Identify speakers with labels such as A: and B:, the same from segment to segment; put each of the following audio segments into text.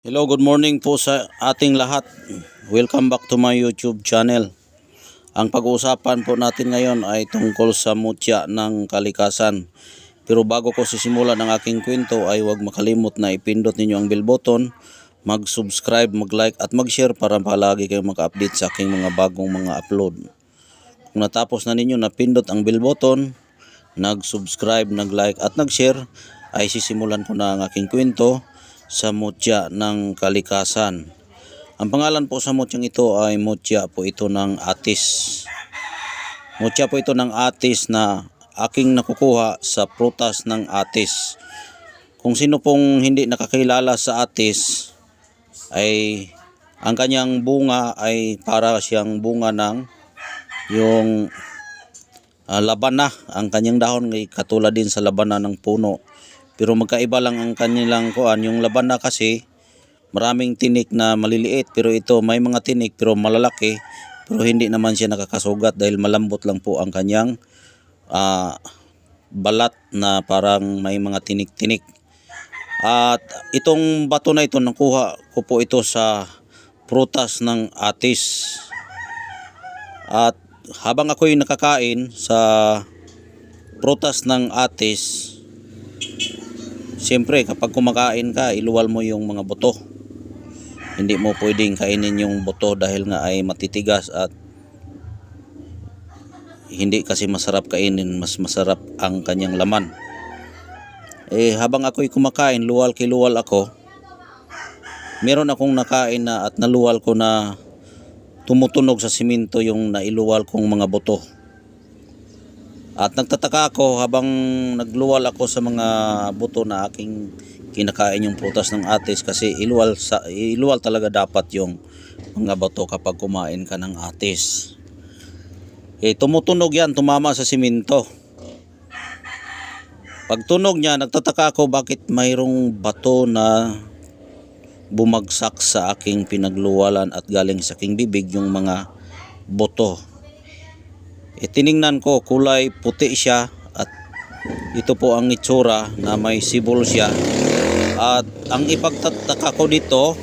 A: Hello, good morning po sa ating lahat. Welcome back to my YouTube channel. Ang pag-uusapan po natin ngayon ay tungkol sa mutya ng kalikasan. Pero bago ko sisimulan ang aking kwento ay huwag makalimot na ipindot ninyo ang bell button, mag-subscribe, mag-like at mag-share para palagi kayong maka-update sa aking mga bagong mga upload. Kung natapos na ninyo na pindot ang bell button, nag-subscribe, nag-like at nag-share, ay sisimulan ko na ang aking kwento sa mutya ng kalikasan. Ang pangalan po sa mutyang ito ay mutya po ito ng atis. Mutya po ito ng atis na aking nakukuha sa prutas ng atis. Kung sino pong hindi nakakilala sa atis ay ang kanyang bunga ay para siyang bunga ng yung labana. Ang kanyang dahon ay katulad din sa labana ng puno. Pero magkaiba lang ang kanilang kuan. Yung labana kasi maraming tinik na maliliit, pero ito may mga tinik pero malalaki, pero hindi naman siya nakakasugat dahil malambot lang po ang kanyang balat na parang may mga tinik-tinik. At itong bato na ito nakuha ko po ito sa prutas ng atis. At habang ako'y nakakain sa prutas ng atis, siyempre kapag kumakain ka, iluwal mo yung mga buto. Hindi mo pwedeng kainin yung buto dahil nga ay matitigas at hindi kasi masarap kainin, mas masarap ang kanyang laman. Habang ako'y kumakain, luwal ako, meron akong nakain na at naluwal ko na tumutunog sa simento yung nailuwal kong mga buto. At nagtataka ako habang nagluwal ako sa mga buto na aking kinakain yung prutas ng atis, kasi iluwal talaga dapat yung mga buto kapag kumain ka ng atis. Tumutunog yan, tumama sa simento. Pag tunog niya, nagtataka ako bakit mayroong bato na bumagsak sa aking pinagluwalan at galing sa aking bibig yung mga buto. Tiningnan ko, kulay puti siya at ito po ang itsura na may sibol siya. At ang ipagtataka ko dito,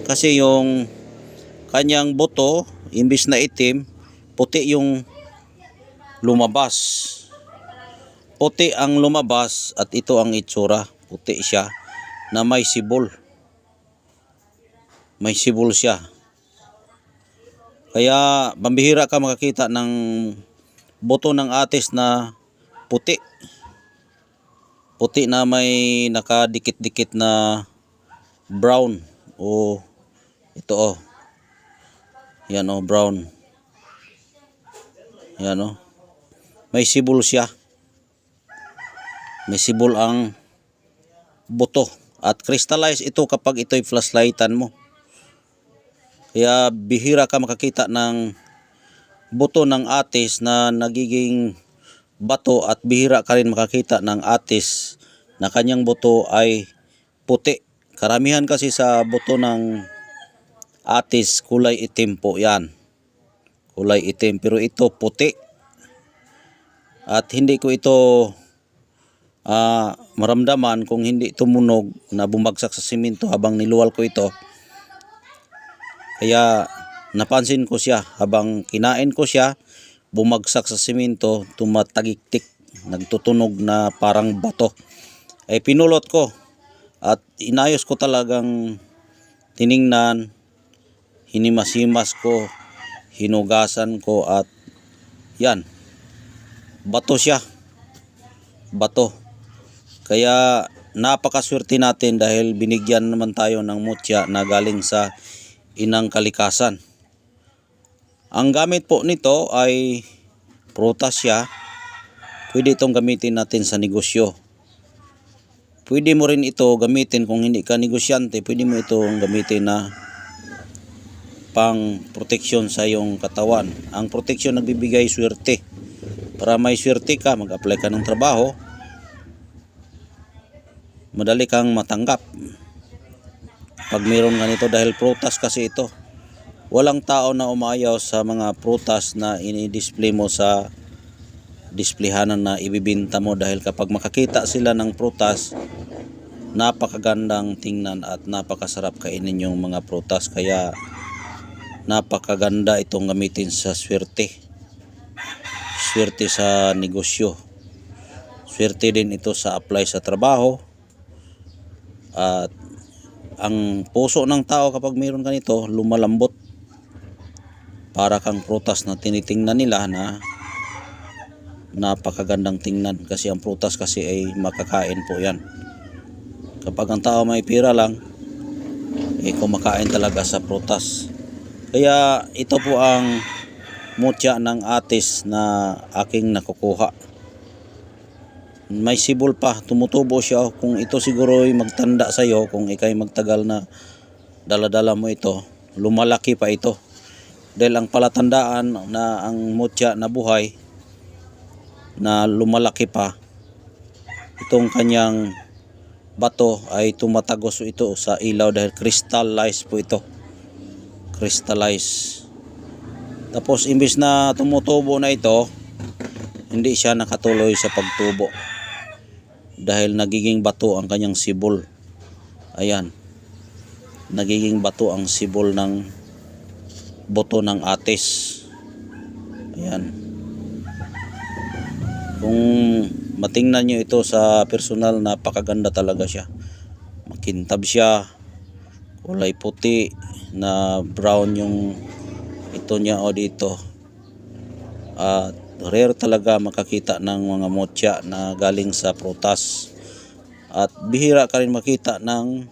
A: kasi yung kanyang buto, imbis na itim, puti yung lumabas. Puti ang lumabas at ito ang itsura, puti siya na may sibol. May sibol siya. Kaya pambihira ka makakita ng buto ng atis na puti. Puti na may nakadikit-dikit na brown. Ito Yan brown. Yan May sibol siya. May sibol ang buto. At crystallize ito kapag ito'y flashlightan mo. Kaya bihira ka makakita ng buto ng atis na nagiging bato, at bihira ka rin makakita ng atis na kanyang buto ay puti. Karamihan kasi sa buto ng atis kulay itim po yan. Kulay itim, pero ito puti. At hindi ko ito maramdaman kung hindi tumunog na bumagsak sa simento habang niluwal ko ito. Kaya napansin ko siya habang kinain ko siya, bumagsak sa simento, tumatagiktik, nagtutunog na parang bato. Pinulot ko at inayos ko, talagang tiningnan, hinimas-himas ko, hinugasan ko at yan, bato siya. Bato. Kaya napakaswerte natin dahil binigyan naman tayo ng mutya na galing sa inang kalikasan. Ang gamit po nito ay prutas siya. Pwede itong gamitin natin sa negosyo. Pwede mo rin ito gamitin kung hindi ka negosyante. Pwede mo itong gamitin na pang proteksyon sa iyong katawan. Ang proteksyon nagbibigay swerte. Para may swerte ka, mag-apply ka ng trabaho, madali kang matanggap pag mayroon ganito, dahil prutas kasi ito. Walang tao na umayaw sa mga prutas na ini-display mo sa displayhanan na ibibinta mo, dahil kapag makakita sila ng prutas napakagandang tingnan at napakasarap kainin yung mga prutas, kaya napakaganda itong gamitin sa swerte sa negosyo, swerte din ito sa apply sa trabaho. At ang puso ng tao kapag mayroon ka nito, lumalambot, para kang prutas na tinitingnan nila na napakagandang tingnan, kasi ang prutas kasi ay makakain po yan. Kapag ang tao may pira lang, kumakain talaga sa prutas. Kaya ito po ang mutya ng atis na aking nakukuha. May sibol pa, tumutubo siya. Kung ito siguro ay magtanda sa iyo, kung ikay magtagal na daladala mo ito, lumalaki pa ito. Dahil ang palatandaan na ang mutya na buhay, na lumalaki pa, itong kanyang bato ay tumatagos ito sa ilaw dahil crystallized po ito. Crystallized. Tapos imbis na tumutubo na ito, hindi siya nakatuloy sa pagtubo dahil nagiging bato ang kanyang sibol. Ayan, nagiging bato ang sibol ng buto ng atis. Ayan. Kung matingnan nyo ito sa personal, napakaganda talaga siya. Makintab siya, kulay puti na brown yung ito niya o dito. At rare talaga makakita ng mga mutya na galing sa prutas. At bihira ka rin makita ng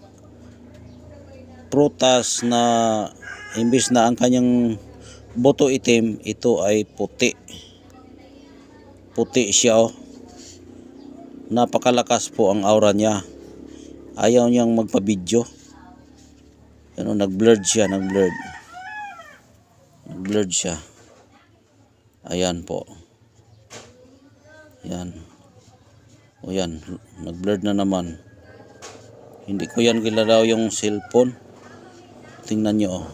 A: prutas na imbis na ang kanyang buto itim, ito ay puti. Puti siya, oh. Napakalakas po ang aura niya. Ayaw niyang magpa-video. Ano, nag-blurred siya, nag-blurred siya. Ayan po. Yan. O yan, nag-blurred na naman. Hindi ko yan kilala yung cellphone. Tingnan nyo, oh.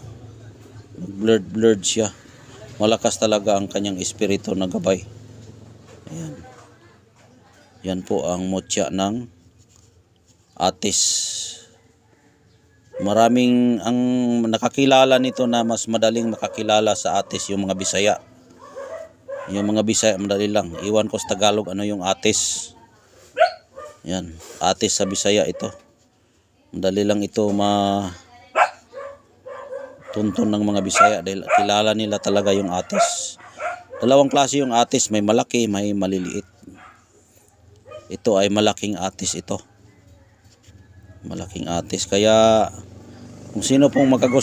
A: Nag-blurred siya. Malakas talaga ang kanyang espiritu na gabay. Ayan. Yan po ang mutya ng atis. Maraming ang nakakilala nito, na mas madaling makakilala sa atis yung mga Bisaya. Yung mga Bisaya madali lang. Iwan ko sa Tagalog ano yung atis. Yan, atis sa Bisaya ito. Madali lang ito tuntun ng mga Bisaya dahil kilala nila talaga yung atis. Dalawang klase yung atis, may malaki, may maliliit. Ito ay malaking atis ito. Malaking atis. Kaya kung sino pong